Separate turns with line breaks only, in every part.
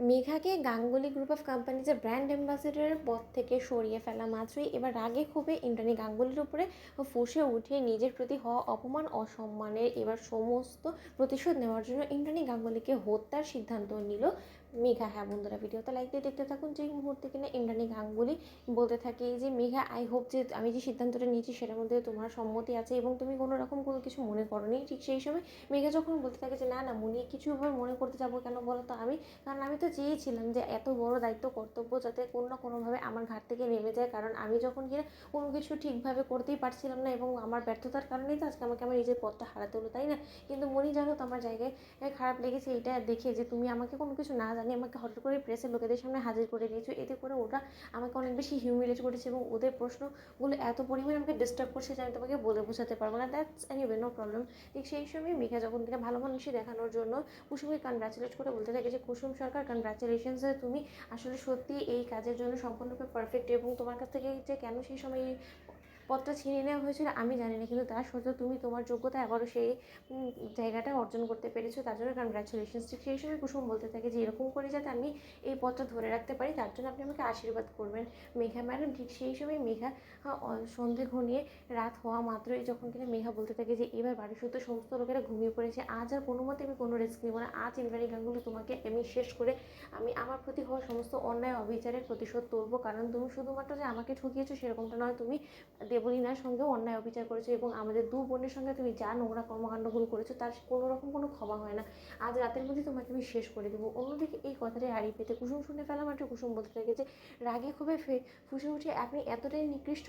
মেঘাকে Ganguly group of কোম্পানিজের brand অ্যাম্বাসেডরের পদ থেকে সরিয়ে ফেলা মাত্রই এবার রাগে ক্ষোভে ইন্দ্রাণী গাঙ্গুলির উপরে ফুঁসে উঠে নিজের প্রতি হওয়া অপমান অসম্মানের এবার সমস্ত প্রতিশোধ নেওয়ার জন্য ইন্দ্রাণী গাঙ্গুলিকে হত্যার সিদ্ধান্ত নিল মেঘা। হ্যাঁ বন্ধুরা, ভিডিওতে লাইক দিয়ে দেখতে থাকুন। যেই মুহূর্তে কিনা ইন্দ্রাণী গাঙ্গুলি বলতে থাকে যে মেঘা, আই হোপ যে আমি যে সিদ্ধান্তটা নিয়েছি সেটার মধ্যে তোমার সম্মতি আছে এবং তুমি কোনো রকম কোনো কিছু মনে করোনি। ঠিক সেই সময় মেঘা যখন বলতে থাকে যে না না মুনি, কিছুভাবে মনে করতে যাবো কেন বলো তো, কারণ আমি তো চেয়েছিলাম যে এত বড় দায়িত্ব কর্তব্য যাতে কোনো না কোনোভাবে আমার ঘাট থেকে নেমে যায়, কারণ আমি যখন কিনা কোনো কিছু ঠিকভাবে করতেই পারছিলাম না এবং আমার ব্যর্থতার কারণেই তো আজকে আমাকে আমার নিজের পথটা হারাতে হলো, তাই না? কিন্তু মনি, জানো তো আমার জায়গায় খারাপ লেগেছে এটা দেখে যে তুমি আমাকে কোনো কিছু না জানি আমাকে হঠাৎ করে প্রেসের লোকেদের সামনে হাজির করে দিয়েছো। এতে করে ওটা আমাকে অনেক বেশি হিউমিলেট করেছে এবং ওদের প্রশ্নগুলো এত পরিমাণে আমাকে ডিস্টার্ব করছে যে আমি তোমাকে বলে বোঝাতে পারবো না। That's anyway, no problem. ঠিক সেই সময় মেঘা যখন কিনা ভালো মানুষই দেখানোর জন্য কুসুমকে কনগ্রাচুলেট করে বলতে থাকে যে কুসুম সরকার, কনগ্রাচুলেশনস, তুমি আসলে সত্যি এই কাজের জন্য সম্পূর্ণরূপে পারফেক্ট এবং তোমার কাছ থেকে যে কেন সেই সময় পদটা ছিনিয়ে নেওয়া হয়েছিল আমি জানি না, কিন্তু তার সত্ত্বেও তুমি তোমার যোগ্যতা আবারও সেই জায়গাটা অর্জন করতে পেরেছো, তার জন্য কনগ্রাচুলেশনস। ঠিক সেই সময় কুসুম বলতে থাকে যে এরকম করে যাতে আমি এই পদটা ধরে রাখতে পারি তার জন্য আপনি আমাকে আশীর্বাদ করবেন মেঘা ম্যাডাম। ঠিক সেই সময় মেঘা সন্ধে ঘনিয়ে রাত হওয়া মাত্রই যখন কিনা মেঘা বলতে থাকে যে এবার বাড়ির সত্য সমস্ত লোকেরা ঘুমিয়ে পড়েছে, আজ আর কোনো মতে আমি কোনো রিস্ক নেবো না। আজ ইন্দ্রাণী গাঙ্গুলি তোমাকে আমি শেষ করে আমি আমার প্রতি হওয়া সমস্ত অন্যায় অবিচারের প্রতিশোধ তুলবো, কারণ তুমি শুধুমাত্র যে আমাকে ঠকিয়েছো সেরকমটা নয়, তুমি দেবলীনার সঙ্গেও অন্যায় অবিচার করেছো এবং আমাদের দু বোনের সঙ্গে তুমি যা নোংরা কর্মকাণ্ডগুলো করেছো তার কোনো রকম কোনো ক্ষমা হয় না। আজ রাতের মধ্যে তোমাকে আমি শেষ করে দেবো। অন্যদিকে এই কথাটা হারিয়ে পেতে কুসুম শুনে ফেলা মাত্র কুসুম বলতে থাকে যে রাগে খুবই ফুসে উঠে আপনি এতটাই নিকৃষ্ট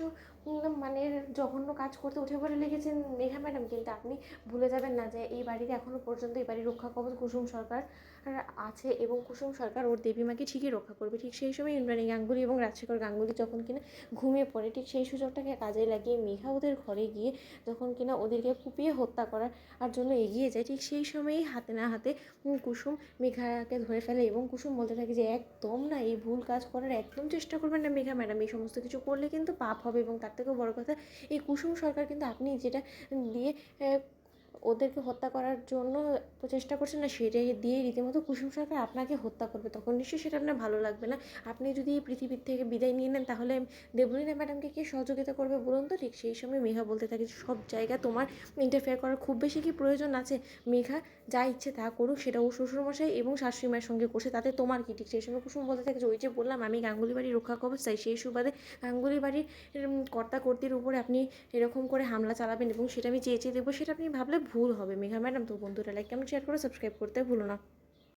মানে জঘন্য কাজ করতে উঠে পড়ে লেগেছেন মেঘা ম্যাডাম, কিন্তু আপনি ভুলে যাবেন না যে এই বাড়িতে এখনও পর্যন্ত এই বাড়ির রক্ষা কবচ কুসুম সরকার আছে এবং কুসুম সরকার ওর দেবীমাকে ঠিকই রক্ষা করবে। ঠিক সেই সময় ইন্দ্রাণী গাঙ্গুলি এবং রাজশেখর গাঙ্গুলি যখন কিনা ঘুমিয়ে পড়ে, ঠিক সেই সুযোগটাকে কাজে লাগিয়ে মেঘা ওদের ঘরে গিয়ে যখন কিনা ওদেরকে কুপিয়ে হত্যা করার জন্য এগিয়ে যায়, ঠিক সেই সময়েই হাতে না হাতে কুসুম মেঘাকে ধরে ফেলে এবং কুসুম বলতে থাকে যে একদম না, এই ভুল কাজ করার একদম চেষ্টা করবেন না মেঘা ম্যাডাম, এই সমস্ত কিছু করলে কিন্তু পাপ হবে এবং তার থেকেও বড় কথা এই কুসুম সরকার কিন্তু আপনি যেটা দিয়ে ওদেরকে হত্যা করার জন্য চেষ্টা করছেন না সেটাই দিয়ে রীতিমতো কুসুম সরকার আপনাকে হত্যা করবে, তখন নিশ্চয়ই সেটা আপনার ভালো লাগবে না। আপনি যদি এই পৃথিবীর থেকে বিদায় নিয়ে নেন তাহলে দেবলীনা ম্যাডামকে কে সহযোগিতা করবে বলুন তো? ঠিক সেই সময় মেঘা বলতে থাকে সব জায়গায় তোমার ইন্টারফেয়ার করার খুব বেশি কি প্রয়োজন আছে? মেঘা যা ইচ্ছে তা করুক, সেটা ও শ্বশুরমশাই এবং শাশুড়ি মায়ের সঙ্গে করছে, তাতে তোমার কি? ঠিক সেই সময় কুসুম বলতে থাকে যে ওই যে বললাম আমি গাঙ্গুলি বাড়ির রক্ষা কবচ চাই, সেই সুবাদে গাঙ্গুলি বাড়ির কর্তা কর্তির উপরে আপনি এরকম করে হামলা চালাবেন এবং সেটা আমি চেয়ে চেয়ে দেখবো, সেটা আপনি ভাবলে ভুল হবে মেঘা ম্যাডাম। তো বন্ধুরা লাইক কমেন্ট শেয়ার করে সাবস্ক্রাইব করতে ভুলো না।